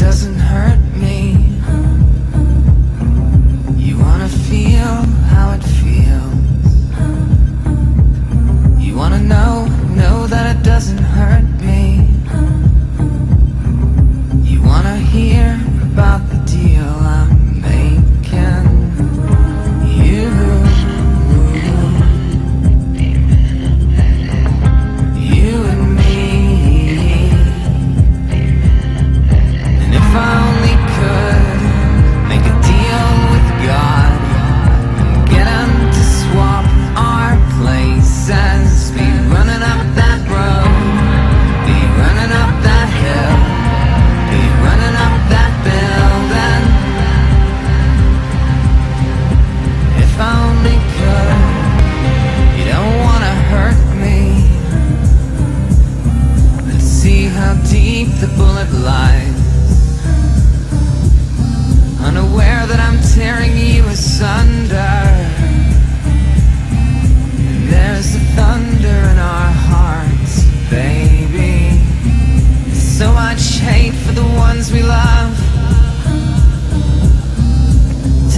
doesn't hurt me. You wanna feel how it feels. You wanna know that it doesn't hurt me. You wanna hear about the deal I'm making. You and me. And if I only could make a deal with God and get him to swap our places, be running up that road, be running up that hill, be running up that building. If I only could. You don't wanna hurt me. Let's see how deep the bullet lies, unaware that I'm tearing you asunder. And there's the thunder in our hearts, baby. So much hate for the ones we love.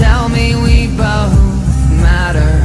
Tell me we both matter.